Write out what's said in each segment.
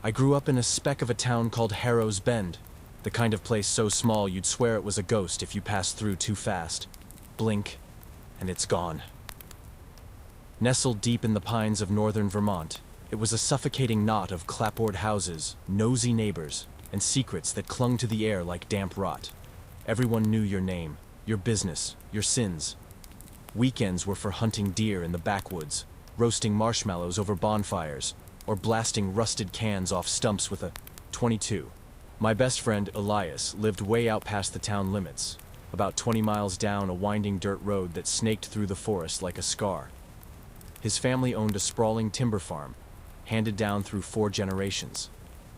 I grew up in a speck of a town called Harrow's Bend, the kind of place so small you'd swear it was a ghost if you passed through too fast. Blink, and it's gone. Nestled deep in the pines of northern Vermont, it was a suffocating knot of clapboard houses, nosy neighbors, and secrets that clung to the air like damp rot. Everyone knew your name, your business, your sins. Weekends were for hunting deer in the backwoods, roasting marshmallows over bonfires, or blasting rusted cans off stumps with a .22. My best friend, Elias, lived way out past the town limits, about 20 miles down a winding dirt road that snaked through the forest like a scar. His family owned a sprawling timber farm, handed down through 4 generations.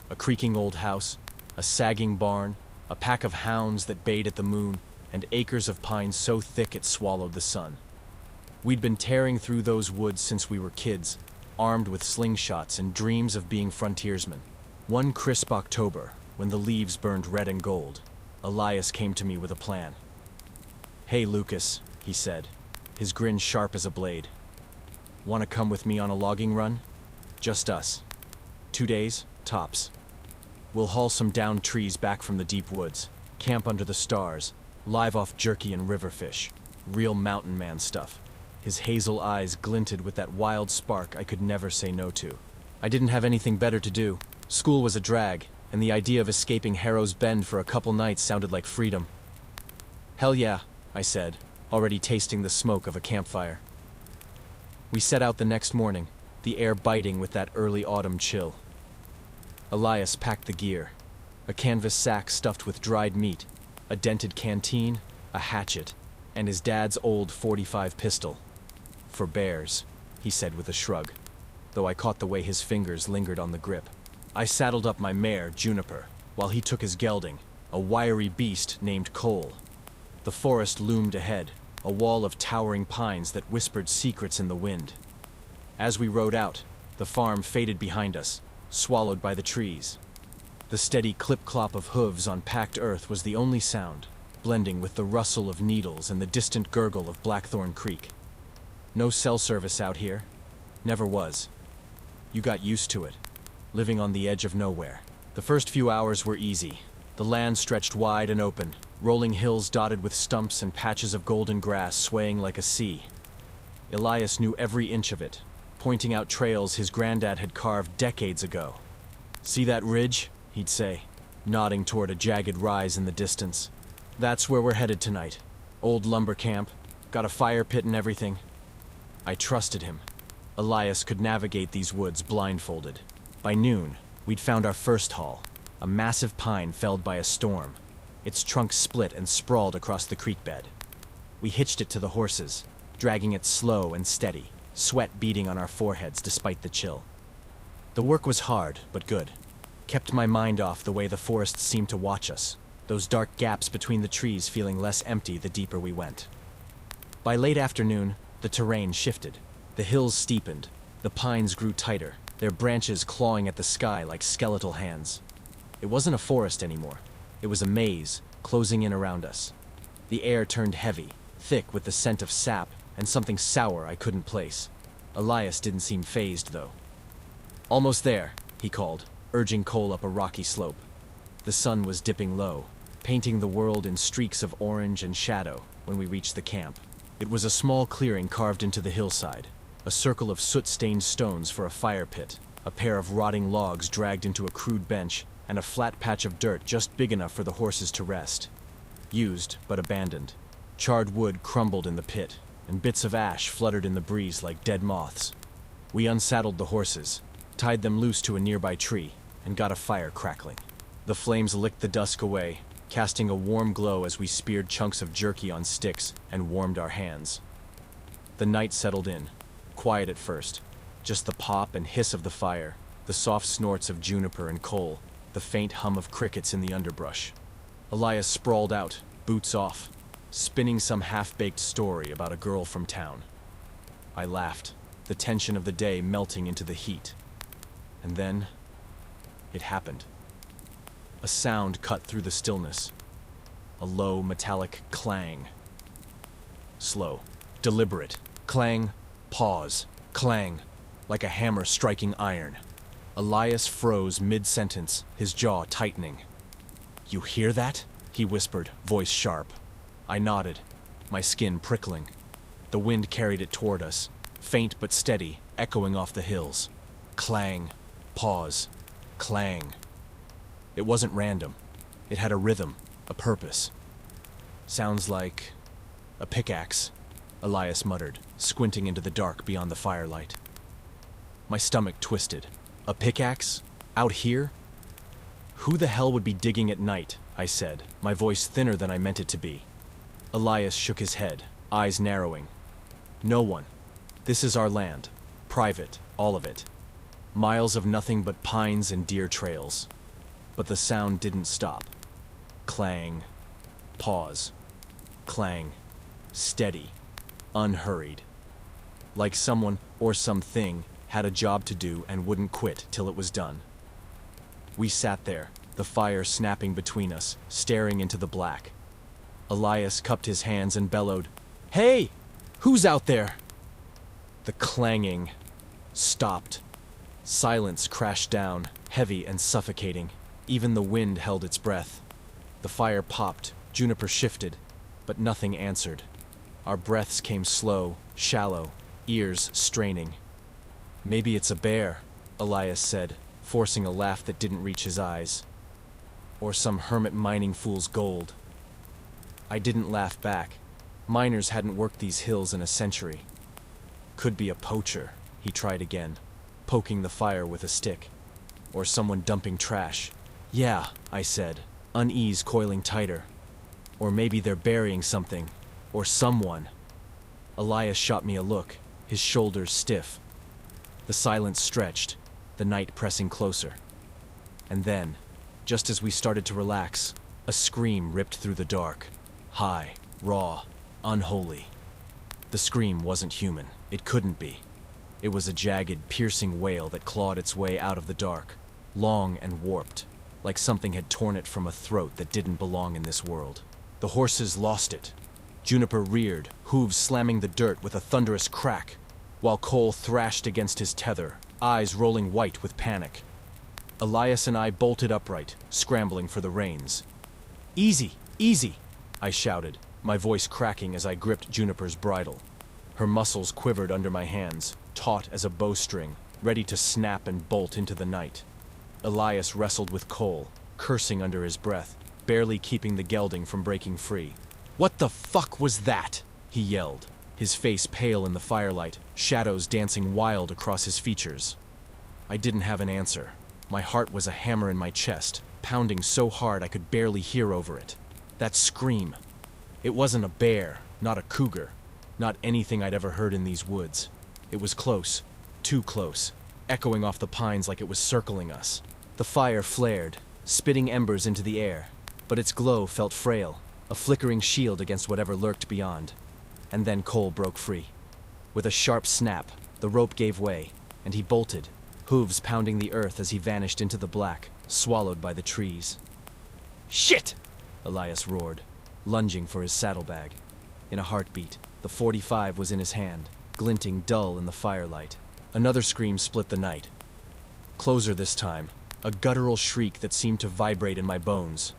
A creaking old house, a sagging barn, a pack of hounds that bayed at the moon, and acres of pine so thick it swallowed the sun. We'd been tearing through those woods since we were kids, armed with slingshots and dreams of being frontiersmen. One crisp October, when the leaves burned red and gold, Elias came to me with a plan. "Hey, Lucas," he said, his grin sharp as a blade. "Want to come with me on a logging run? Just us. 2 days, tops. We'll haul some downed trees back from the deep woods, camp under the stars, live off jerky and river fish. Real mountain man stuff." His hazel eyes glinted with that wild spark I could never say no to. I didn't have anything better to do. School was a drag, and the idea of escaping Harrow's Bend for a couple nights sounded like freedom. "Hell yeah," I said, already tasting the smoke of a campfire. We set out the next morning, the air biting with that early autumn chill. Elias packed the gear, a canvas sack stuffed with dried meat, a dented canteen, a hatchet, and his dad's old .45 pistol. "For bears," he said with a shrug, though I caught the way his fingers lingered on the grip. I saddled up my mare, Juniper, while he took his gelding, a wiry beast named Cole. The forest loomed ahead, a wall of towering pines that whispered secrets in the wind. As we rode out, the farm faded behind us, swallowed by the trees. The steady clip-clop of hooves on packed earth was the only sound, blending with the rustle of needles and the distant gurgle of Blackthorn Creek. No cell service out here. Never was. You got used to it, living on the edge of nowhere. The first few hours were easy. The land stretched wide and open, rolling hills dotted with stumps and patches of golden grass swaying like a sea. Elias knew every inch of it, pointing out trails his granddad had carved decades ago. "See that ridge?" he'd say, nodding toward a jagged rise in the distance. "That's where we're headed tonight. Old lumber camp, got a fire pit and everything." I trusted him. Elias could navigate these woods blindfolded. By noon, we'd found our first haul, a massive pine felled by a storm. Its trunk split and sprawled across the creek bed. We hitched it to the horses, dragging it slow and steady, sweat beading on our foreheads despite the chill. The work was hard, but good. Kept my mind off the way the forest seemed to watch us, those dark gaps between the trees feeling less empty the deeper we went. By late afternoon, the terrain shifted. The hills steepened, the pines grew tighter, their branches clawing at the sky like skeletal hands. It wasn't a forest anymore. It was a maze, closing in around us. The air turned heavy, thick with the scent of sap and something sour I couldn't place. Elias didn't seem fazed, though. "Almost there," he called, urging Cole up a rocky slope. The sun was dipping low, painting the world in streaks of orange and shadow when we reached the camp. It was a small clearing carved into the hillside, a circle of soot-stained stones for a fire pit, a pair of rotting logs dragged into a crude bench, and a flat patch of dirt just big enough for the horses to rest. Used, but abandoned. Charred wood crumbled in the pit, and bits of ash fluttered in the breeze like dead moths. We unsaddled the horses, tied them loose to a nearby tree, and got a fire crackling. The flames licked the dusk away, casting a warm glow as we speared chunks of jerky on sticks and warmed our hands. The night settled in, quiet at first, just the pop and hiss of the fire, the soft snorts of Juniper and Cole, the faint hum of crickets in the underbrush. Elias sprawled out, boots off, spinning some half-baked story about a girl from town. I laughed, the tension of the day melting into the heat. And then, it happened. A sound cut through the stillness. A low, metallic clang. Slow, deliberate. Clang, pause. Clang, like a hammer striking iron. Elias froze mid-sentence, his jaw tightening. "You hear that?" he whispered, voice sharp. I nodded, my skin prickling. The wind carried it toward us, faint but steady, echoing off the hills. Clang, pause, clang. It wasn't random. It had a rhythm, a purpose. "Sounds like a pickaxe," Elias muttered, squinting into the dark beyond the firelight. My stomach twisted. A pickaxe? Out here? "Who the hell would be digging at night?" I said, my voice thinner than I meant it to be. Elias shook his head, eyes narrowing. "No one. This is our land. Private, all of it. Miles of nothing but pines and deer trails." But the sound didn't stop. Clang. Pause. Clang. Steady. Unhurried. Like someone or something had a job to do and wouldn't quit till it was done. We sat there, the fire snapping between us, staring into the black. Elias cupped his hands and bellowed, "Hey! Who's out there?" The clanging stopped. Silence crashed down, heavy and suffocating. Even the wind held its breath. The fire popped, juniper shifted, but nothing answered. Our breaths came slow, shallow, ears straining. "Maybe it's a bear," Elias said, forcing a laugh that didn't reach his eyes. "Or some hermit mining fool's gold." I didn't laugh back. Miners hadn't worked these hills in a century. "Could be a poacher," he tried again, poking the fire with a stick. "Or someone dumping trash." "Yeah," I said, unease coiling tighter. "Or maybe they're burying something. Or someone." Elias shot me a look, his shoulders stiff. The silence stretched, the night pressing closer. And then, just as we started to relax, a scream ripped through the dark. High, raw, unholy. The scream wasn't human. It couldn't be. It was a jagged, piercing wail that clawed its way out of the dark, long and warped, like something had torn it from a throat that didn't belong in this world. The horses lost it. Juniper reared, hooves slamming the dirt with a thunderous crack, while Cole thrashed against his tether, eyes rolling white with panic. Elias and I bolted upright, scrambling for the reins. "Easy, easy," I shouted, my voice cracking as I gripped Juniper's bridle. Her muscles quivered under my hands, taut as a bowstring, ready to snap and bolt into the night. Elias wrestled with Cole, cursing under his breath, barely keeping the gelding from breaking free. "What the fuck was that?" he yelled, his face pale in the firelight, shadows dancing wild across his features. I didn't have an answer. My heart was a hammer in my chest, pounding so hard I could barely hear over it. That scream. It wasn't a bear, not a cougar, not anything I'd ever heard in these woods. It was close, too close, echoing off the pines like it was circling us. The fire flared, spitting embers into the air, but its glow felt frail, a flickering shield against whatever lurked beyond. And then Cole broke free. With a sharp snap, the rope gave way, and he bolted, hooves pounding the earth as he vanished into the black, swallowed by the trees. "Shit!" Elias roared, lunging for his saddlebag. In a heartbeat, the .45 was in his hand, glinting dull in the firelight. Another scream split the night. Closer this time, a guttural shriek that seemed to vibrate in my bones.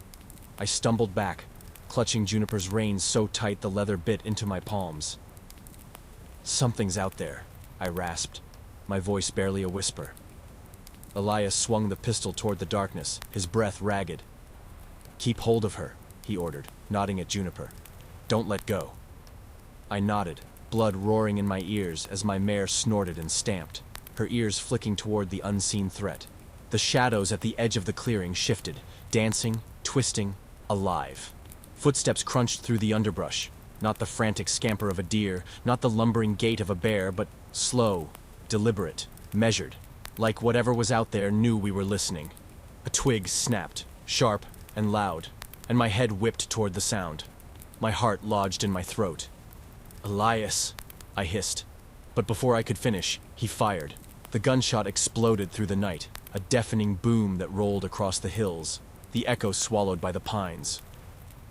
I stumbled back, clutching Juniper's reins so tight the leather bit into my palms. "Something's out there," I rasped, my voice barely a whisper. Elias swung the pistol toward the darkness, his breath ragged. "Keep hold of her," he ordered, nodding at Juniper. "Don't let go." I nodded, blood roaring in my ears as my mare snorted and stamped, her ears flicking toward the unseen threat. The shadows at the edge of the clearing shifted, dancing, twisting, alive. Footsteps crunched through the underbrush, not the frantic scamper of a deer, not the lumbering gait of a bear, but slow, deliberate, measured, like whatever was out there knew we were listening. A twig snapped, sharp and loud, and my head whipped toward the sound. My heart lodged in my throat. "Elias," I hissed. But before I could finish, he fired. The gunshot exploded through the night, a deafening boom that rolled across the hills, the echo swallowed by the pines.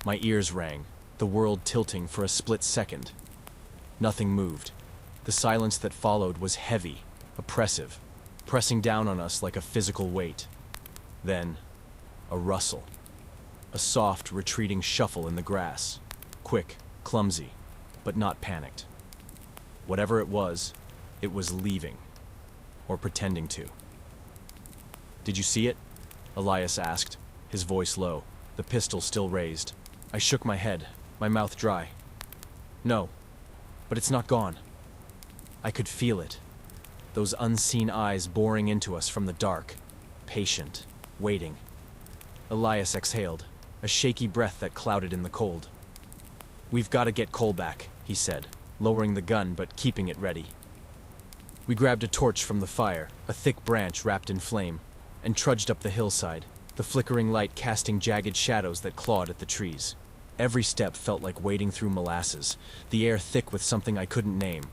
My ears rang, the world tilting for a split second. Nothing moved. The silence that followed was heavy, oppressive. pressing down on us like a physical weight. Then, a rustle. A soft, retreating shuffle in the grass. Quick, clumsy, but not panicked. Whatever it was leaving. Or pretending to. "Did you see it?" Elias asked, his voice low, the pistol still raised. I shook my head, my mouth dry. "No, but it's not gone." I could feel it. Those unseen eyes boring into us from the dark. Patient, waiting. Elias exhaled, a shaky breath that clouded in the cold. "We've got to get Cole back," he said, lowering the gun but keeping it ready. We grabbed a torch from the fire, a thick branch wrapped in flame, and trudged up the hillside, the flickering light casting jagged shadows that clawed at the trees. Every step felt like wading through molasses, the air thick with something I couldn't name.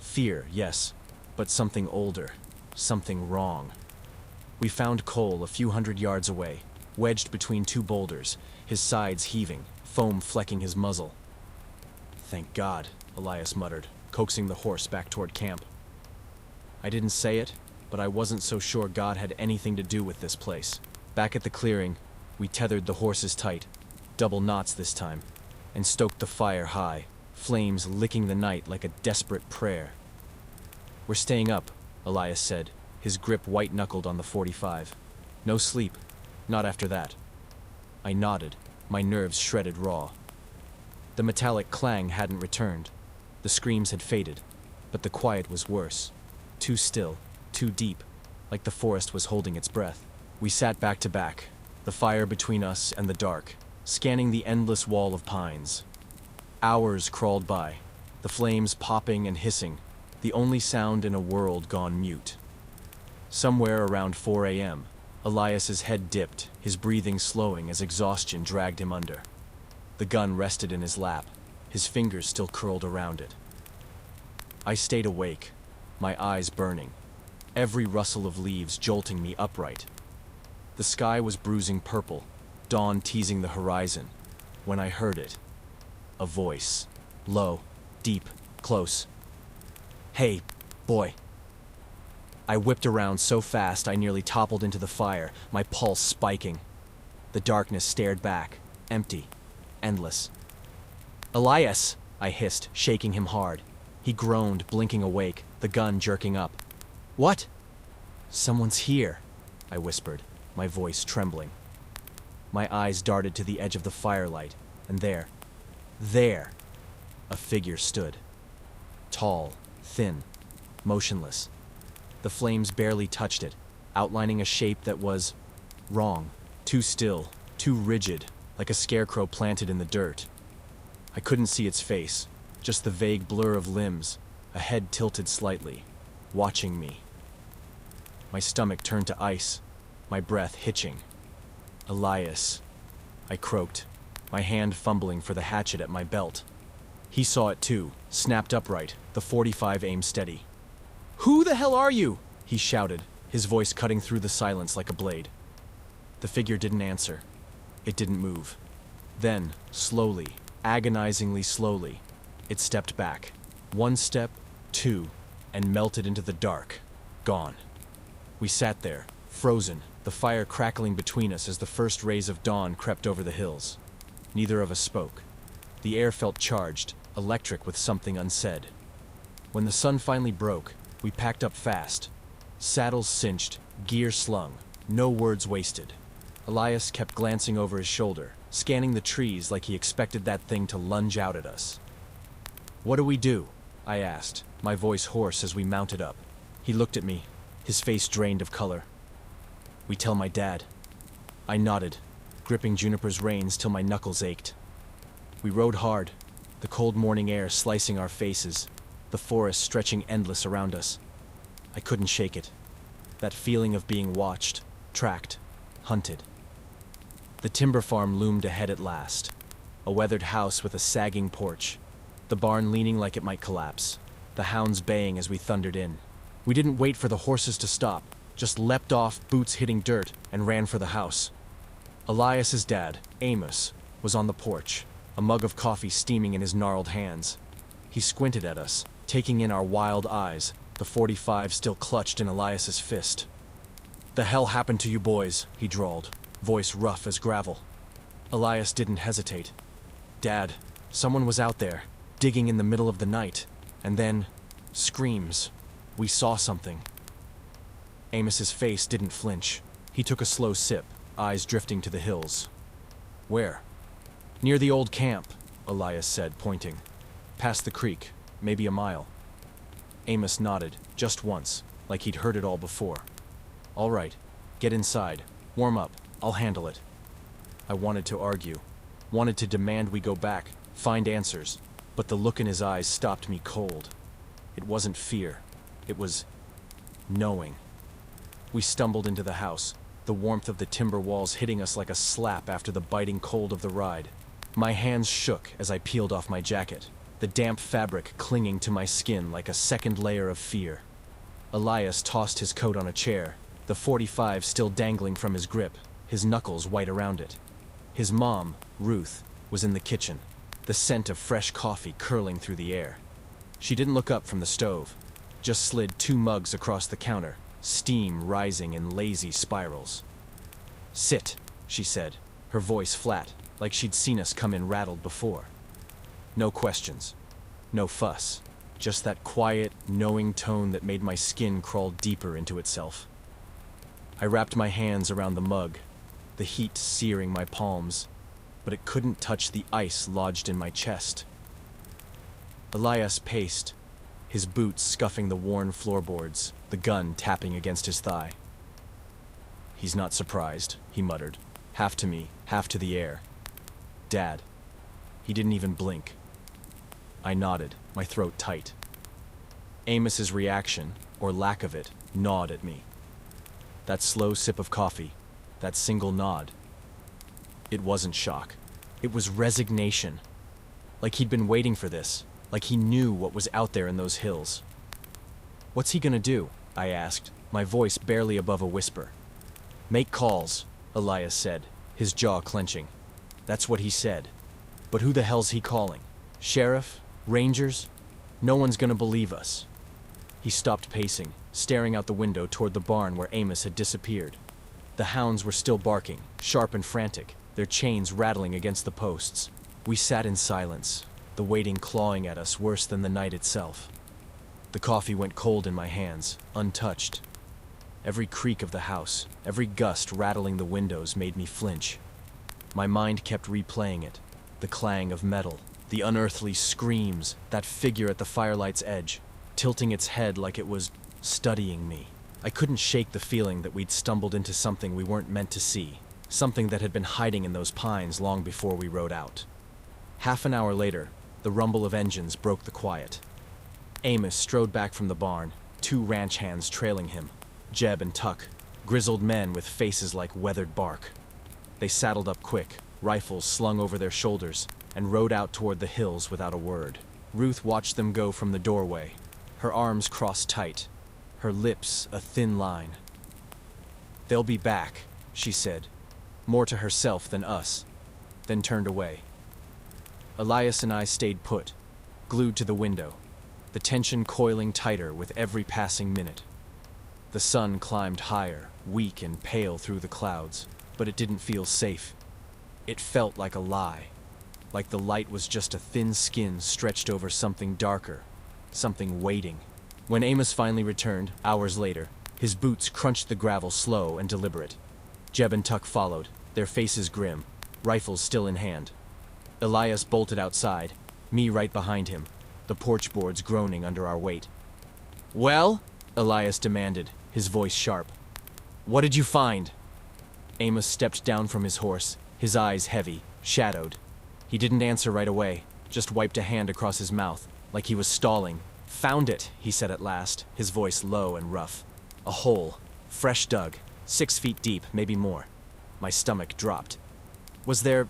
Fear, yes, but something older, something wrong. We found Cole a few hundred yards away, wedged between two boulders, his sides heaving, foam flecking his muzzle. "Thank God," Elias muttered, coaxing the horse back toward camp. I didn't say it, but I wasn't so sure God had anything to do with this place. Back at the clearing, we tethered the horses tight, double knots this time, and stoked the fire high, flames licking the night like a desperate prayer. "We're staying up," Elias said, his grip white-knuckled on the .45. "No sleep, not after that." I nodded, my nerves shredded raw. The metallic clang hadn't returned. The screams had faded, but the quiet was worse. Too still, too deep, like the forest was holding its breath. We sat back to back, the fire between us and the dark, scanning the endless wall of pines. Hours crawled by, the flames popping and hissing, the only sound in a world gone mute. Somewhere around 4 a.m., Elias's head dipped, his breathing slowing as exhaustion dragged him under. The gun rested in his lap, his fingers still curled around it. I stayed awake, my eyes burning, every rustle of leaves jolting me upright. The sky was bruising purple, dawn teasing the horizon, when I heard it. A voice, low, deep, close. "Hey, boy." I whipped around so fast I nearly toppled into the fire, my pulse spiking. The darkness stared back, empty, endless. "Elias," I hissed, shaking him hard. He groaned, blinking awake, the gun jerking up. "What?" "Someone's here," I whispered, my voice trembling. My eyes darted to the edge of the firelight, and there, a figure stood. Tall, thin, motionless. The flames barely touched it, outlining a shape that was wrong, too still, too rigid, like a scarecrow planted in the dirt. I couldn't see its face, just the vague blur of limbs, a head tilted slightly, watching me. My stomach turned to ice, my breath hitching. "Elias," I croaked, my hand fumbling for the hatchet at my belt. He saw it too, snapped upright, the .45 aimed steady. "Who the hell are you?" he shouted, his voice cutting through the silence like a blade. The figure didn't answer. It didn't move. Then, slowly, agonizingly slowly, it stepped back. One step, two, and melted into the dark. Gone. We sat there, frozen, the fire crackling between us as the first rays of dawn crept over the hills. Neither of us spoke. The air felt charged, electric with something unsaid. When the sun finally broke, we packed up fast. Saddles cinched, gear slung, no words wasted. Elias kept glancing over his shoulder, scanning the trees like he expected that thing to lunge out at us. "What do we do?" I asked, my voice hoarse as we mounted up. He looked at me, his face drained of color. "We tell my dad." I nodded, gripping Juniper's reins till my knuckles ached. We rode hard, the cold morning air slicing our faces, the forest stretching endless around us. I couldn't shake it. That feeling of being watched, tracked, hunted. The timber farm loomed ahead at last. A weathered house with a sagging porch. The barn leaning like it might collapse. The hounds baying as we thundered in. We didn't wait for the horses to stop, just leapt off, boots hitting dirt, and ran for the house. Elias's dad, Amos, was on the porch, a mug of coffee steaming in his gnarled hands. He squinted at us, taking in our wild eyes, the 45 still clutched in Elias's fist. "The hell happened to you boys?" he drawled, voice rough as gravel. Elias didn't hesitate. "Dad, someone was out there, digging in the middle of the night, and then, screams. We saw something." Amos's face didn't flinch. He took a slow sip, eyes drifting to the hills. "Where?" "Near the old camp," Elias said, pointing. "Past the creek, maybe a mile." Amos nodded, just once, like he'd heard it all before. "All right, get inside, warm up, I'll handle it." I wanted to argue, wanted to demand we go back, find answers, but the look in his eyes stopped me cold. It wasn't fear, it was knowing. We stumbled into the house, the warmth of the timber walls hitting us like a slap after the biting cold of the ride. My hands shook as I peeled off my jacket, the damp fabric clinging to my skin like a second layer of fear. Elias tossed his coat on a chair, the 45 still dangling from his grip, his knuckles white around it. His mom, Ruth, was in the kitchen, the scent of fresh coffee curling through the air. She didn't look up from the stove, just slid 2 mugs across the counter, steam rising in lazy spirals. "Sit," she said, her voice flat, like she'd seen us come in rattled before. No questions, no fuss, just that quiet, knowing tone that made my skin crawl deeper into itself. I wrapped my hands around the mug, the heat searing my palms, but it couldn't touch the ice lodged in my chest. Elias paced, his boots scuffing the worn floorboards, the gun tapping against his thigh. "He's not surprised," he muttered, half to me, half to the air. "Dad." He didn't even blink. I nodded, my throat tight. Amos's reaction, or lack of it, gnawed at me. That slow sip of coffee, that single nod. It wasn't shock. It was resignation. Like he'd been waiting for this, like he knew what was out there in those hills. "What's he gonna do?" I asked, my voice barely above a whisper. "Make calls," Elias said, his jaw clenching. That's what he said. But who the hell's he calling? Sheriff? Rangers? No one's gonna believe us. He stopped pacing, staring out the window toward the barn where Amos had disappeared. The hounds were still barking, sharp and frantic, their chains rattling against the posts. We sat in silence, the waiting clawing at us worse than the night itself. The coffee went cold in my hands, untouched. Every creak of the house, every gust rattling the windows made me flinch. My mind kept replaying it, the clang of metal, the unearthly screams, that figure at the firelight's edge, tilting its head like it was studying me. I couldn't shake the feeling that we'd stumbled into something we weren't meant to see, something that had been hiding in those pines long before we rode out. Half an hour later, the rumble of engines broke the quiet. Amos strode back from the barn, 2 ranch hands trailing him, Jeb and Tuck, grizzled men with faces like weathered bark. They saddled up quick, rifles slung over their shoulders, and rode out toward the hills without a word. Ruth watched them go from the doorway, her arms crossed tight, her lips a thin line. "They'll be back," she said, more to herself than us, then turned away. Elias and I stayed put, glued to the window, the tension coiling tighter with every passing minute. The sun climbed higher, weak and pale through the clouds, but it didn't feel safe. It felt like a lie, like the light was just a thin skin stretched over something darker, something waiting. When Amos finally returned, hours later, his boots crunched the gravel slow and deliberate. Jeb and Tuck followed, their faces grim, rifles still in hand. Elias bolted outside, me right behind him, the porch boards groaning under our weight. "Well?" Elias demanded, his voice sharp. "What did you find?" Amos stepped down from his horse, his eyes heavy, shadowed. He didn't answer right away, just wiped a hand across his mouth, like he was stalling. "Found it," he said at last, his voice low and rough. "A hole, fresh dug, 6 feet deep, maybe more." My stomach dropped. "Was there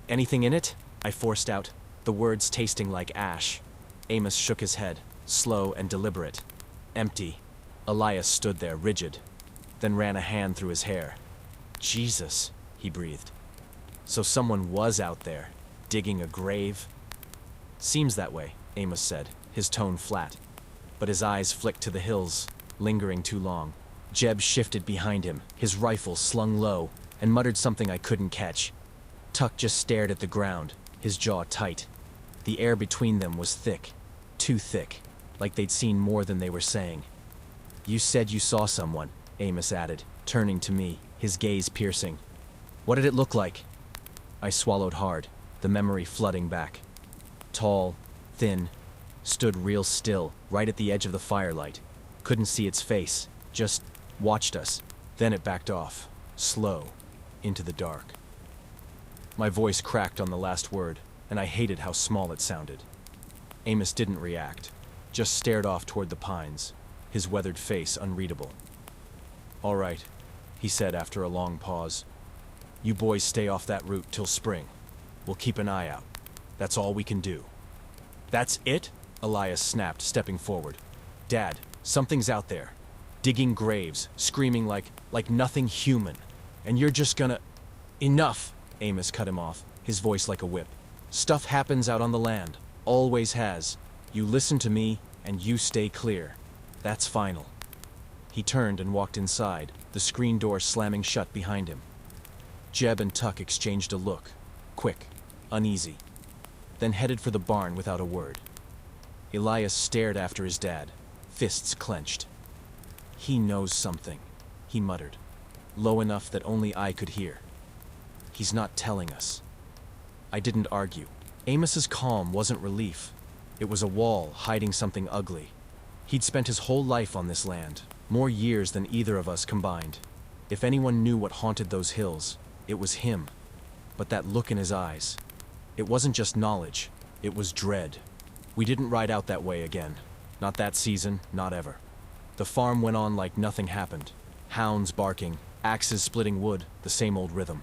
anything in it?" I forced out, the words tasting like ash. Amos shook his head, slow and deliberate. "Empty." Elias stood there, rigid, then ran a hand through his hair. "Jesus," he breathed. "So someone was out there, digging a grave?" "Seems that way," Amos said, his tone flat. but his eyes flicked to the hills, lingering too long. Jeb shifted behind him, his rifle slung low, and muttered something I couldn't catch. Tuck just stared at the ground, his jaw tight. The air between them was thick, too thick, like they'd seen more than they were saying. "You said you saw someone," Amos added, turning to me, his gaze piercing. "What did it look like?" I swallowed hard, the memory flooding back. Tall, thin, stood real still, right at the edge of the firelight. Couldn't see its face, just watched us. Then it backed off, slow, into the dark. My voice cracked on the last word, and I hated how small it sounded. Amos didn't react, just stared off toward the pines, his weathered face unreadable. "All right," he said after a long pause. "You boys stay off that route till spring. We'll keep an eye out. That's all we can do." "That's it?" Elias snapped, stepping forward. "Dad, something's out there. Digging graves, screaming like nothing human. And you're just gonna—" "Enough!" Amos cut him off, his voice like a whip. "Stuff happens out on the land. Always has. You listen to me, and you stay clear. That's final." He turned and walked inside, the screen door slamming shut behind him. Jeb and Tuck exchanged a look, quick, uneasy, then headed for the barn without a word. Elias stared after his dad, fists clenched. "He knows something," he muttered, low enough that only I could hear. "He's not telling us." I didn't argue. Amos's calm wasn't relief. It was a wall hiding something ugly. He'd spent his whole life on this land, more years than either of us combined. If anyone knew what haunted those hills, it was him. But that look in his eyes, it wasn't just knowledge, it was dread. We didn't ride out that way again. Not that season, not ever. The farm went on like nothing happened. Hounds barking, axes splitting wood, the same old rhythm.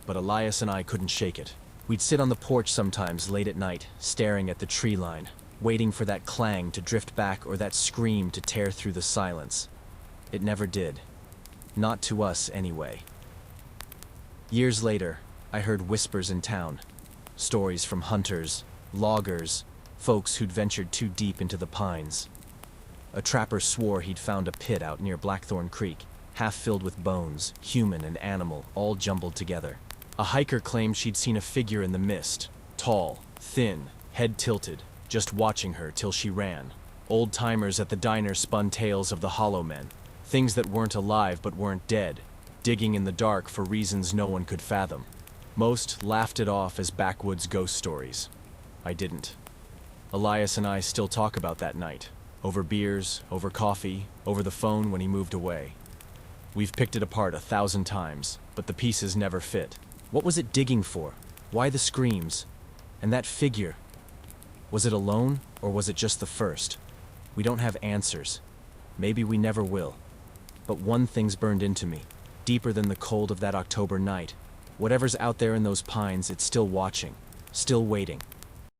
But Elias and I couldn't shake it. We'd sit on the porch sometimes late at night, staring at the tree line, waiting for that clang to drift back or that scream to tear through the silence. It never did. Not to us, anyway. Years later, I heard whispers in town. Stories from hunters, loggers, folks who'd ventured too deep into the pines. A trapper swore he'd found a pit out near Blackthorn Creek, half filled with bones, human and animal, all jumbled together. A hiker claimed she'd seen a figure in the mist, tall, thin, head tilted, just watching her till she ran. Old-timers at the diner spun tales of the Hollow Men, things that weren't alive but weren't dead, digging in the dark for reasons no one could fathom. Most laughed it off as backwoods ghost stories. I didn't. Elias and I still talk about that night, over beers, over coffee, over the phone when he moved away. We've picked it apart 1,000 times, but the pieces never fit. What was it digging for? Why the screams? And that figure? Was it alone, or was it just the first? We don't have answers. Maybe we never will. But one thing's burned into me, deeper than the cold of that October night. Whatever's out there in those pines, it's still watching, still waiting.